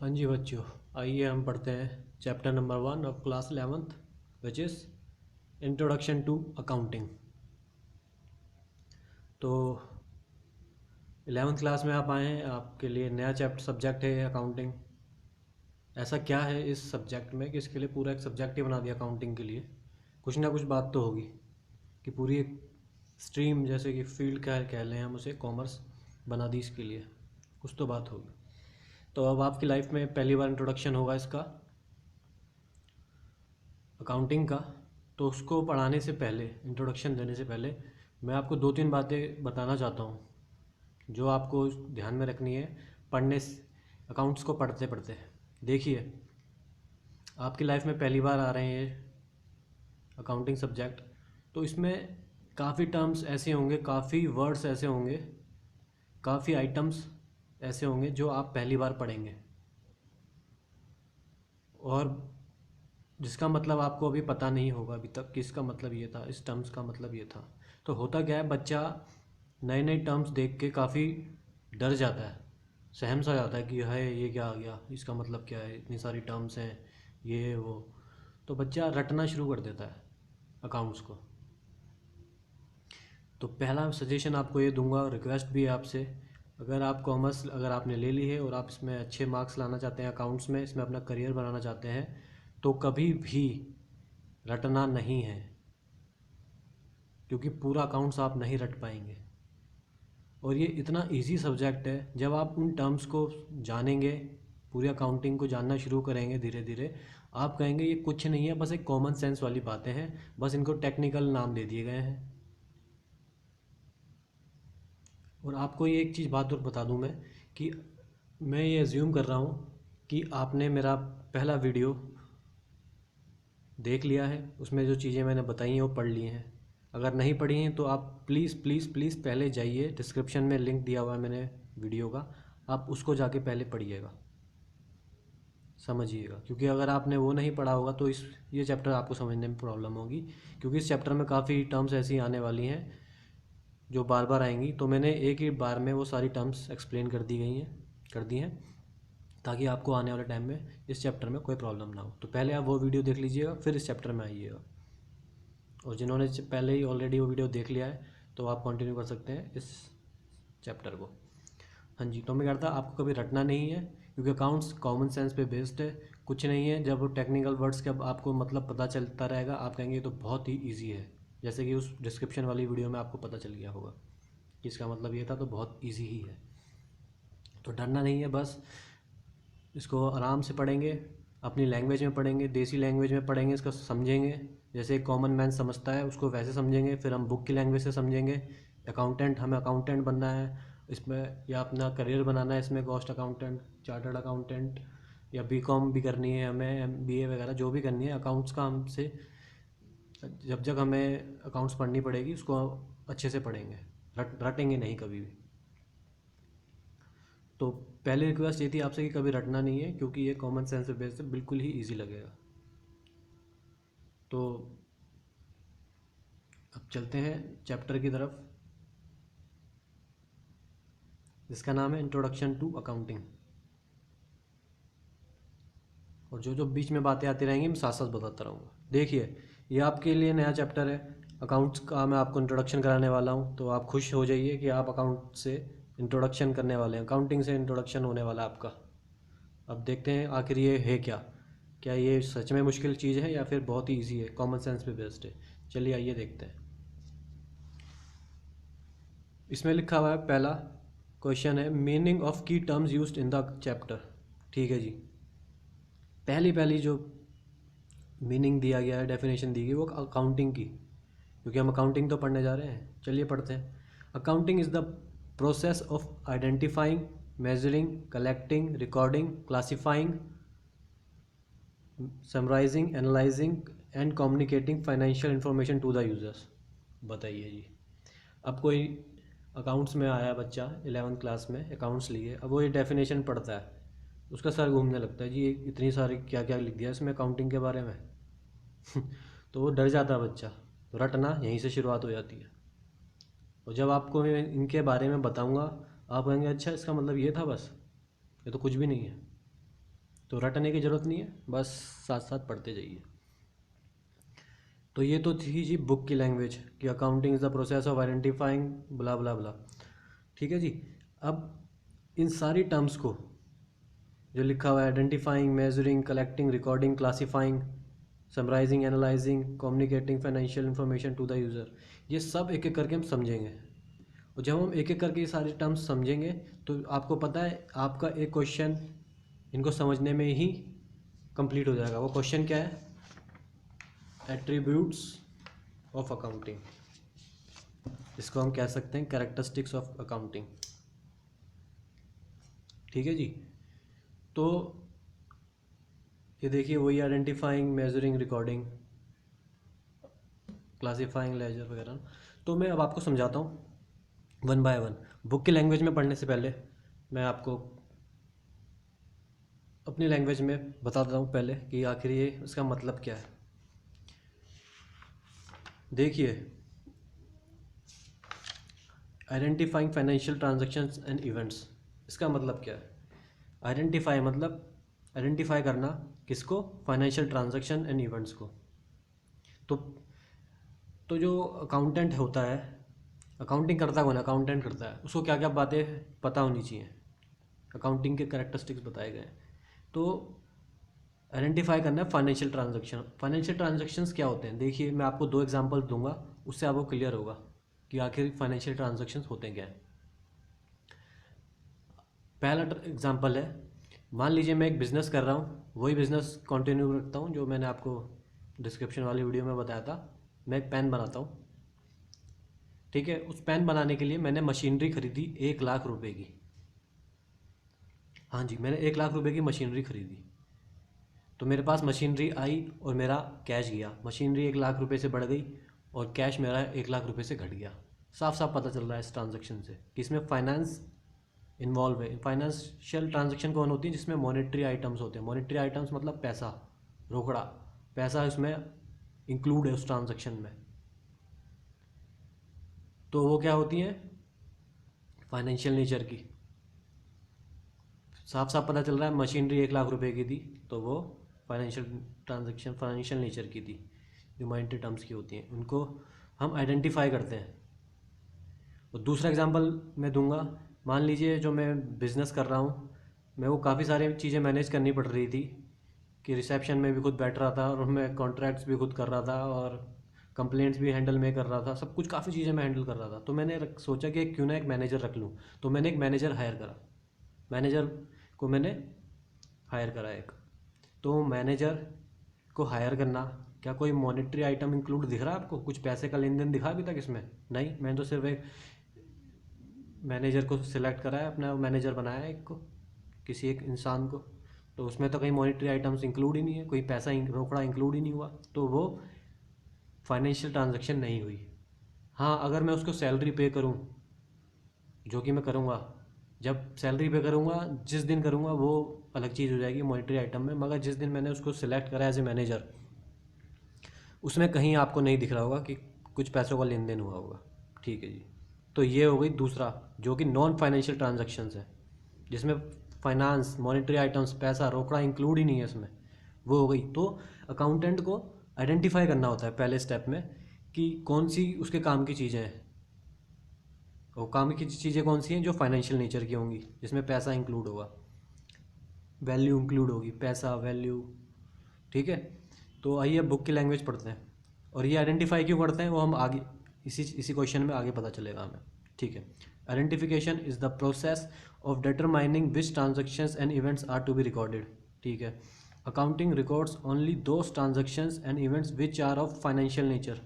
हाँ जी बच्चों, आइए हम पढ़ते हैं chapter number 1 of class 11th which is introduction to accounting. तो 11th क्लास में आप आए हैं, आपके लिए नया चैप्टर सब्जेक्ट है अकाउंटिंग। ऐसा क्या है इस सब्जेक्ट में कि इसके लिए पूरा एक सब्जेक्ट ही बना दिया अकाउंटिंग के लिए। कुछ ना कुछ बात तो होगी कि पूरी एक स्ट्रीम जैसे कि फील्ड कह लें हम उसे, कॉमर्स बना दी इसके लिए। कुछ तो बात होगी। तो अब आपकी लाइफ में पहली बार इंट्रोडक्शन होगा इसका, अकाउंटिंग का। तो उसको पढ़ाने से पहले, इंट्रोडक्शन देने से पहले, मैं आपको 2-3 बातें बताना चाहता हूँ जो आपको ध्यान में रखनी है पढ़ने अकाउंट्स को पढ़ते पढ़ते। देखिए, आपकी लाइफ में पहली बार आ रहे हैं ये अकाउंटिंग सब्जेक्ट, तो इसमें काफ़ी टर्म्स ऐसे होंगे, काफ़ी वर्ड्स ऐसे होंगे, काफ़ी आइटम्स ऐसे होंगे जो आप पहली बार पढ़ेंगे और जिसका मतलब आपको अभी पता नहीं होगा अभी तक कि इसका मतलब ये था, इस टर्म्स का मतलब ये था। तो होता क्या है, बच्चा नए नए टर्म्स देख के काफ़ी डर जाता है, सहम सा जाता है कि है ये क्या आ गया, इसका मतलब क्या है, इतनी सारी टर्म्स हैं, ये वो। तो बच्चा रटना शुरू कर देता है अकाउंट्स को। तो पहला सजेशन आपको ये दूंगा, रिक्वेस्ट भी है आपसे, अगर आप कॉमर्स अगर आपने ले ली है और आप इसमें अच्छे मार्क्स लाना चाहते हैं अकाउंट्स में, इसमें अपना करियर बनाना चाहते हैं, तो कभी भी रटना नहीं है, क्योंकि पूरा अकाउंट्स आप नहीं रट पाएंगे। और ये इतना इजी सब्जेक्ट है, जब आप उन टर्म्स को जानेंगे, पूरी अकाउंटिंग को जानना शुरू करेंगे धीरे धीरे, आप कहेंगे ये कुछ नहीं है, बस एक कॉमन सेंस वाली बातें हैं, बस इनको टेक्निकल नाम दे दिए गए हैं। और आपको ये एक चीज़ बात और बता दूं मैं, कि मैं ये एज्यूम कर रहा हूँ कि आपने मेरा पहला वीडियो देख लिया है, उसमें जो चीज़ें मैंने बताई हैं वो पढ़ ली हैं। अगर नहीं पढ़ी हैं तो आप प्लीज़ प्लीज़ प्लीज़ पहले जाइए, डिस्क्रिप्शन में लिंक दिया हुआ है मैंने वीडियो का, आप उसको जाके पहले पढ़िएगा, समझिएगा। क्योंकि अगर आपने वो नहीं पढ़ा होगा तो ये चैप्टर आपको समझने में प्रॉब्लम होगी, क्योंकि इस चैप्टर में काफ़ी टर्म्स ऐसी आने वाली हैं जो बार बार आएंगी। तो मैंने एक ही बार में वो सारी टर्म्स एक्सप्लेन कर दी हैं, ताकि आपको आने वाले टाइम में इस चैप्टर में कोई प्रॉब्लम ना हो। तो पहले आप वो वीडियो देख लीजिएगा, फिर इस चैप्टर में आइएगा। और जिन्होंने पहले ही ऑलरेडी वो वीडियो देख लिया है तो आप कंटिन्यू कर सकते हैं इस चैप्टर को। हाँ जी, तो मैं कहता आपको कभी रटना नहीं है, क्योंकि अकाउंट्स कॉमन सेंस पे बेस्ड है, कुछ नहीं है। जब टेक्निकल वर्ड्स का आपको मतलब पता चलता रहेगा, आप कहेंगे ये तो बहुत ही ईजी है, जैसे कि उस डिस्क्रिप्शन वाली वीडियो में आपको पता चल गया होगा कि इसका मतलब ये था, तो बहुत ईजी ही है। तो डरना नहीं है, बस इसको आराम से पढ़ेंगे, अपनी लैंग्वेज में पढ़ेंगे, देसी लैंग्वेज में पढ़ेंगे, इसको समझेंगे जैसे एक कॉमन मैन समझता है उसको वैसे समझेंगे, फिर हम बुक की लैंग्वेज से समझेंगे। अकाउंटेंट, हमें अकाउंटेंट बनना है इसमें, या अपना करियर बनाना है इसमें, कॉस्ट अकाउंटेंट, चार्टर्ड अकाउंटेंट, या बीकॉम भी करनी है हमें, एमबीए वगैरह जो भी करनी है अकाउंट्स का हमसे, जब जब हमें अकाउंट्स पढ़नी पड़ेगी उसको अच्छे से पढ़ेंगे, रटेंगे नहीं कभी भी। तो पहली रिक्वेस्ट ये थी आपसे कि कभी रटना नहीं है, क्योंकि ये कॉमन सेंस पे बेस्ड है, बिल्कुल ही इजी लगेगा। तो अब चलते हैं चैप्टर की तरफ, जिसका नाम है इंट्रोडक्शन टू अकाउंटिंग। और जो जो बीच में बातें आती रहेंगी मैं साथ साथ बताता रहूँगा। देखिए, ये आपके लिए नया चैप्टर है अकाउंट्स का, मैं आपको इंट्रोडक्शन कराने वाला हूँ, तो आप खुश हो जाइए कि आप अकाउंट से इंट्रोडक्शन करने वाले हैं, अकाउंटिंग से इंट्रोडक्शन होने वाला है आपका। अब देखते हैं आखिर ये है क्या ये सच में मुश्किल चीज़ है या फिर बहुत ही ईजी है, कॉमन सेंस पे बेस्ड है। चलिए आइए देखते हैं। इसमें लिखा हुआ है, पहला क्वेश्चन है मीनिंग ऑफ की terms used in the chapter. ठीक है जी, पहली पहली जो मीनिंग दिया गया है, डेफिनेशन दी गई वो अकाउंटिंग की, क्योंकि हम अकाउंटिंग तो पढ़ने जा रहे हैं। चलिए पढ़ते हैं। Accounting is the process of identifying, measuring, collecting, recording, classifying, summarising, analysing and communicating financial information to the users. बताइए जी, अब कोई अकाउंट्स में आया बच्चा 11th क्लास में अकाउंट्स लिए, अब वो ये डेफिनेशन पढ़ता है, उसका सर घूमने लगता है जी, ये इतनी सारी क्या क्या लिख दिया इसमें अकाउंटिंग के बारे में। तो वो डर जाता है बच्चा, तो रटना यहीं से शुरुआत हो जाती है। और जब आपको मैं इनके बारे में बताऊंगा, आप कहेंगे अच्छा इसका मतलब ये था, बस ये तो कुछ भी नहीं है। तो रटने की ज़रूरत नहीं है, बस साथ साथ पढ़ते जाइए। तो ये तो थी जी बुक की लैंग्वेज कि accounting is the process of identifying blah blah blah. ठीक है जी। अब इन सारी टर्म्स को जो लिखा हुआ है, identifying, measuring, collecting, recording, classifying, summarising, analysing, communicating financial information to the user, ये सब एक एक करके हम समझेंगे। और जब हम एक एक करके ये सारे टर्म्स समझेंगे तो आपको पता है आपका एक क्वेश्चन इनको समझने में ही कंप्लीट हो जाएगा। वो क्वेश्चन क्या है? एट्रीब्यूट्स ऑफ अकाउंटिंग, इसको हम कह सकते हैं कैरेक्टरिस्टिक्स ऑफ अकाउंटिंग। ठीक है जी। तो ये देखिए वही identifying, measuring, recording, classifying, ledger वगैरह। तो मैं अब आपको समझाता हूँ वन बाय वन। बुक की लैंग्वेज में पढ़ने से पहले मैं आपको अपनी लैंग्वेज में बता देता हूँ पहले कि आखिर ये इसका मतलब क्या है। देखिए, identifying financial transactions and events, इसका मतलब क्या है? आइडेंटिफाई मतलब आइडेंटिफाई करना, किसको? फाइनेंशियल ट्रांजैक्शन एंड इवेंट्स को। तो तो जो अकाउंटेंट होता है, अकाउंटिंग करता कौन है? अकाउंटेंट करता है। उसको क्या क्या बातें पता होनी चाहिए? अकाउंटिंग के कैरेक्टरिस्टिक्स बताए गए हैं। तो आइडेंटिफाई करना है फाइनेंशियल ट्रांजैक्शन। फाइनेंशियल ट्रांजैक्शंस क्या होते हैं? देखिए मैं आपको 2 एग्जांपल दूंगा, उससे आपको क्लियर होगा कि आखिर फाइनेंशियल ट्रांजैक्शंस होते क्या हैं। पहला एग्जांपल है, मान लीजिए मैं एक बिज़नेस कर रहा हूँ, वही बिज़नेस कंटिन्यू रखता हूँ जो मैंने आपको डिस्क्रिप्शन वाली वीडियो में बताया था। मैं एक पेन बनाता हूँ, ठीक है। उस पेन बनाने के लिए मैंने मशीनरी खरीदी 1 लाख रुपए की। हाँ जी, मैंने 1 लाख रुपए की मशीनरी खरीदी। तो मेरे पास मशीनरी आई और मेरा कैश गया। मशीनरी 1 लाख रुपए से बढ़ गई और कैश मेरा 1 लाख रुपए से घट गया। साफ साफ पता चल रहा है इस ट्रांजेक्शन से कि इसमें फाइनेंस इन्वॉल्व है। फाइनेंशियल ट्रांजेक्शन कौन होती है? जिसमें मॉनेटरी आइटम्स होते हैं। मॉनेटरी आइटम्स मतलब पैसा, रोकड़ा पैसा इसमें इंक्लूड है उस ट्रांजेक्शन में। तो वो क्या होती हैं? फाइनेंशियल नेचर की। साफ साफ पता चल रहा है मशीनरी 1 लाख रुपए की थी, तो वो फाइनेंशियल ट्रांजेक्शन फाइनेंशियल नेचर की थी। जो मॉनेटरी टर्म्स की होती हैं उनको हम आइडेंटिफाई करते हैं। और दूसरा एग्जांपल मैं दूंगा, मान लीजिए जो मैं बिज़नेस कर रहा हूँ, मैं वो काफ़ी सारी चीज़ें मैनेज करनी पड़ रही थी कि रिसेप्शन में भी खुद बैठ रहा था और मैं कॉन्ट्रैक्ट्स भी खुद कर रहा था और कंप्लेंट्स भी हैंडल में कर रहा था, सब कुछ काफ़ी चीज़ें मैं हैंडल कर रहा था। तो मैंने सोचा कि क्यों ना एक मैनेजर रख लूँ। तो मैंने एक मैनेजर हायर करा, मैनेजर को मैंने हायर करा एक। तो मैनेजर को हायर करना, क्या कोई मॉनेटरी आइटम इंक्लूड दिख रहा है आपको? कुछ पैसे का लेन देन दिखा अभी तक इसमें? नहीं, मैंने तो सिर्फ एक मैनेजर को सिलेक्ट करा है, अपना मैनेजर बनाया है एक को, किसी एक इंसान को। तो उसमें तो कहीं मॉनेटरी आइटम्स इंक्लूड ही नहीं है, कोई पैसा रोकड़ा इंक्लूड ही नहीं हुआ, तो वो फाइनेंशियल ट्रांजैक्शन नहीं हुई। हाँ, अगर मैं उसको सैलरी पे करूँ, जो कि मैं करूँगा, जब सैलरी पे करूँगा जिस दिन करूँगा वो अलग चीज़ हो जाएगी मॉनेटरी आइटम में। मगर जिस दिन मैंने उसको सिलेक्ट करा एज ए मैनेजर, उसमें कहीं आपको नहीं दिख रहा होगा कि कुछ पैसों का लेन देन हुआ होगा। ठीक है जी। तो ये हो गई दूसरा, जो कि नॉन फाइनेंशियल ट्रांजैक्शंस है, जिसमें फाइनेंस, मॉनेटरी आइटम्स, पैसा, रोकड़ा इंक्लूड ही नहीं है इसमें, वो हो गई। तो अकाउंटेंट को आइडेंटिफाई करना होता है पहले स्टेप में कि कौन सी उसके काम की चीज़ें हैं। और काम की चीज़ें कौन सी हैं? जो फाइनेंशियल नेचर की होंगी, जिसमें पैसा इंक्लूड होगा, वैल्यू इंक्लूड होगी, पैसा, वैल्यू। ठीक है। तो आइए बुक की लैंग्वेज पढ़ते हैं। और ये आइडेंटिफाई क्यों करते हैं वो हम आगे इसी क्वेश्चन में आगे पता चलेगा हमें। ठीक है। Identification is the process of determining which transactions and events are to be recorded. ठीक है। Accounting records only those transactions and events which are of financial nature.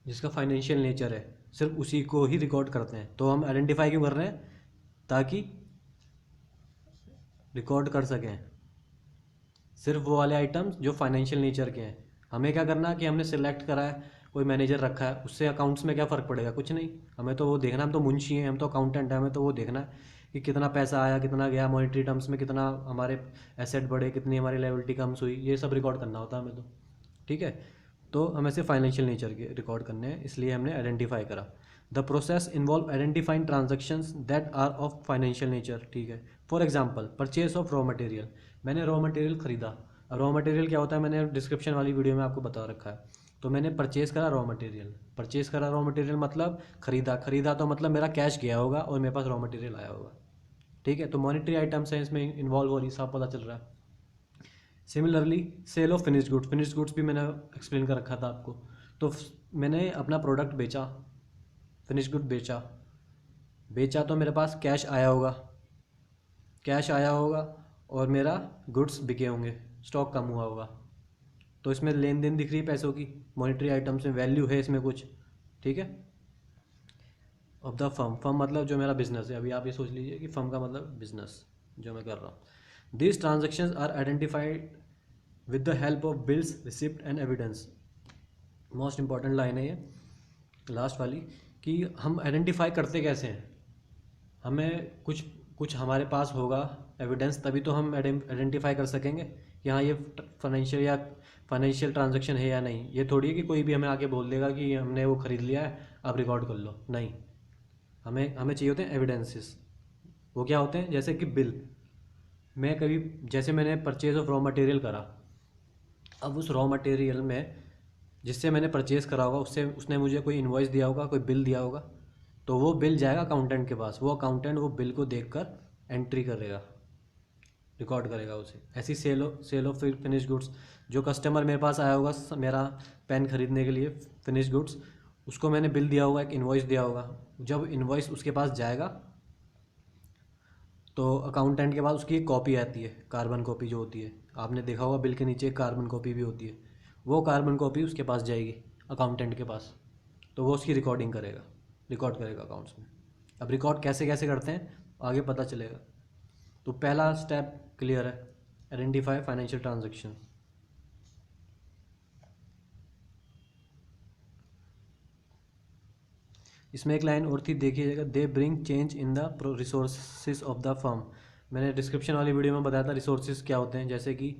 जिसका फाइनेंशियल नेचर है सिर्फ उसी को ही रिकॉर्ड करते हैं। तो हम आइडेंटिफाई क्यों कर रहे हैं? ताकि रिकॉर्ड कर सकें सिर्फ वो वाले आइटम्स जो फाइनेंशियल नेचर के हैं। हमें क्या करना कि हमने सिलेक्ट करा है, कोई मैनेजर रखा है, उससे अकाउंट्स में क्या फ़र्क पड़ेगा? कुछ नहीं। हमें तो वो देखना, हम तो मुंशी हैं, हम तो अकाउंटेंट हैं, हमें तो वो देखना है कि कितना पैसा आया, कितना गया, मॉनेटरी टर्म्स में कितना हमारे एसेट बढ़े, कितनी हमारी लायबिलिटी कम्स हुई, ये सब रिकॉर्ड करना होता है हमें तो। ठीक है। तो हमें सिर्फ फाइनेंशियल नेचर के रिकॉर्ड करने हैं, इसलिए हमने आइडेंटिफाई करा। The process involve identifying transactions that are of financial nature, ठीक है। For example purchase of raw material, मैंने रॉ मटेरियल खरीदा। अब रॉ मटेरियल क्या होता है मैंने डिस्क्रिप्शन वाली वीडियो में आपको बता रखा है। तो मैंने परचेज करा रॉ मटेरियल, परचेज करा रॉ मटेरियल मतलब खरीदा, खरीदा तो मतलब मेरा कैश गया होगा और मेरे पास रॉ मटेरियल आया होगा, ठीक है। तो मॉनेटरी आइटम्स हैं इसमें इन्वॉल्व हो रही, साफ पता चल रहा है। Similarly sale of finished goods, finished goods भी मैंने एक्सप्लेन कर रखा था आपको। तो मैंने अपना प्रोडक्ट बेचा, फिनिश्ड गुड बेचा, बेचा तो मेरे पास कैश आया होगा, कैश आया होगा और मेरा गुड्स बिके होंगे, स्टॉक कम हुआ होगा। तो इसमें लेन देन दिख रही है पैसों की, मॉनेटरी आइटम्स में वैल्यू है इसमें कुछ, ठीक है। ऑफ द फर्म, फर्म मतलब जो मेरा बिजनेस है, अभी आप ये सोच लीजिए कि फर्म का मतलब बिजनेस जो मैं कर रहा हूँ। These transactions are identified with the help of bills, receipt and evidence. Most important line है ये लास्ट वाली, कि हम आइडेंटिफाई करते कैसे हैं। हमें कुछ कुछ हमारे पास होगा एविडेंस, तभी तो हम आइडेंटिफाई कर सकेंगे कि हाँ ये फाइनेंशियल ट्रांजैक्शन है या नहीं। ये थोड़ी है कि कोई भी हमें आके बोल देगा कि हमने वो ख़रीद लिया है आप रिकॉर्ड कर लो, नहीं। हमें हमें चाहिए होते हैं एविडेंसेस। वो क्या होते हैं, जैसे कि बिल, मैं कभी जैसे मैंने परचेज ऑफ रॉ मटेरियल करा, अब उस रॉ मटेरियल में जिससे मैंने परचेज़ करा होगा उससे उसने मुझे कोई इन्वॉइस दिया होगा, कोई बिल दिया होगा, तो वो बिल जाएगा अकाउंटेंट के पास, वो अकाउंटेंट वो बिल को देखकर एंट्री करेगा, रिकॉर्ड करेगा उसे। ऐसी सेल ऑफ फिनिश गुड्स, जो कस्टमर मेरे पास आया होगा मेरा पेन खरीदने के लिए फिनिश गुड्स, उसको मैंने बिल दिया होगा, एक इन्वॉइस दिया होगा। जब इन्वॉइस उसके पास जाएगा तो अकाउंटेंट के पास उसकी एक कॉपी आती है, कार्बन कॉपी जो होती है, आपने देखा होगा बिल के नीचे एक कार्बन कॉपी भी होती है, वो कार्बन कॉपी उसके पास जाएगी अकाउंटेंट के पास, तो वो उसकी रिकॉर्डिंग करेगा, रिकॉर्ड करेगा अकाउंट्स में। अब रिकॉर्ड कैसे कैसे करते हैं आगे पता चलेगा। तो पहला स्टेप क्लियर है, आइडेंटिफाई फाइनेंशियल ट्रांजैक्शन। इसमें एक लाइन और थी, देखिएगा, they bring change in the resources of the firm. मैंने डिस्क्रिप्शन वाली वीडियो में बताया था रिसोर्सेज क्या होते हैं, जैसे कि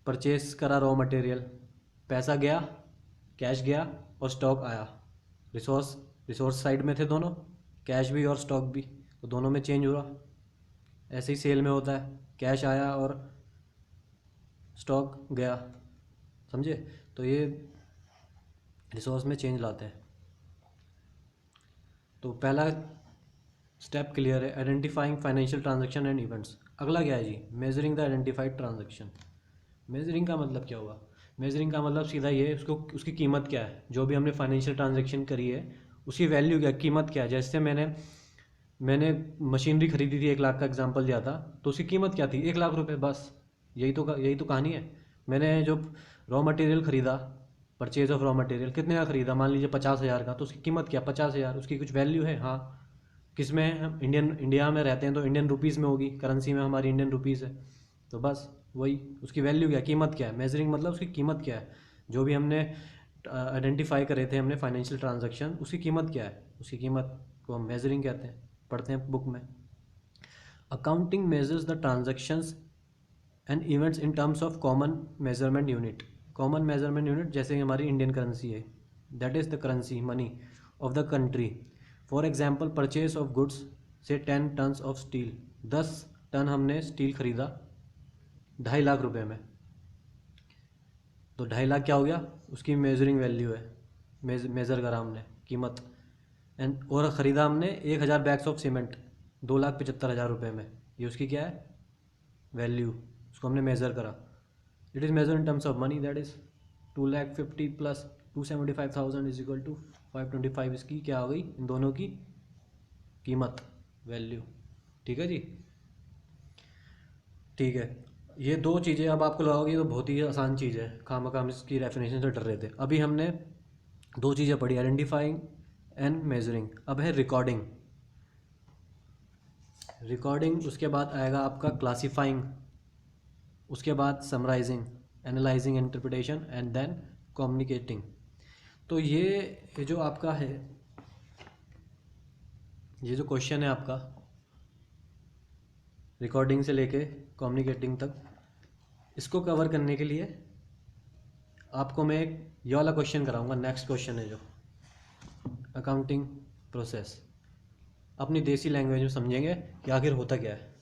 परचेस करा रॉ मटेरियल, पैसा गया, कैश गया और स्टॉक आया। रिसोर्स रिसोर्स साइड में थे दोनों, कैश भी और स्टॉक भी, तो दोनों में चेंज हुआ। ऐसे ही सेल में होता है, कैश आया और स्टॉक गया, समझे। तो ये रिसोर्स में चेंज लाते हैं। तो पहला स्टेप क्लियर है, identifying financial transaction and events. अगला क्या है जी, measuring the identified transaction. Measuring का मतलब क्या हुआ, मेजरिंग का मतलब सीधा ये, उसको उसकी कीमत क्या है, जो भी हमने फाइनेंशियल ट्रांजैक्शन करी है उसकी वैल्यू क्या, कीमत क्या है। जैसे मैंने मशीनरी खरीदी थी, 1 लाख का एग्जांपल दिया था, तो उसकी कीमत क्या थी, 1 लाख रुपए, बस। यही तो कहानी है। मैंने जो रॉ मटेरियल ख़रीदा, परचेज ऑफ रॉ मटेरियल कितने का ख़रीदा, मान लीजिए 50,000 का, तो उसकी कीमत क्या, 50,000, उसकी कुछ वैल्यू है। हाँ, किस में, हम इंडिया में रहते हैं तो इंडियन रुपीज़ में होगी, करेंसी में हमारी इंडियन रुपीज़ है, तो बस वही, उसकी वैल्यू क्या है, कीमत क्या है। मेजरिंग मतलब उसकी कीमत क्या है, जो भी हमने आइडेंटिफाई करे थे हमने फाइनेंशियल ट्रांजैक्शन, उसकी कीमत क्या है, उसकी कीमत को हम मेजरिंग कहते हैं, पढ़ते हैं बुक में। Accounting measures the transactions and events in terms of common measurement unit. Common measurement unit जैसे हमारी इंडियन करेंसी है, that is the currency money of the country. For example purchase of goods से 10 tons of steel, 10 ton हमने steel खरीदा 2.5 लाख रुपए में, तो 2.5 लाख क्या हो गया, उसकी मेजरिंग वैल्यू है, मेज़र करा हमने कीमत। एंड और ख़रीदा हमने 1,000 बैग्स ऑफ सीमेंट 2,75,000 रुपये में, ये उसकी क्या है, वैल्यू, उसको हमने मेज़र करा। It is measure in terms of money, that is 2,50,000 plus 275,000 is equal to 525, इसकी क्या हो गई, इन दोनों की कीमत, वैल्यू। ठीक है जी, ठीक है। ये दो चीज़ें अब आपको लगाओगे तो बहुत ही आसान चीज़ है, खामखा हम इसकी डेफिनेशन से डर रहे थे। अभी हमने दो चीज़ें पढ़ी, आइडेंटिफाइंग एंड मेजरिंग। अब है रिकॉर्डिंग। रिकॉर्डिंग उसके बाद आएगा आपका क्लासीफाइंग, उसके बाद summarising, analysing, interpretation and then communicating. तो ये जो आपका है, ये जो क्वेश्चन है आपका रिकॉर्डिंग से लेके कम्युनिकेटिंग तक, इसको कवर करने के लिए आपको मैं एक ये वाला क्वेश्चन कराऊंगा। नेक्स्ट क्वेश्चन है जो अकाउंटिंग प्रोसेस अपनी देसी लैंग्वेज में समझेंगे कि आखिर होता क्या है।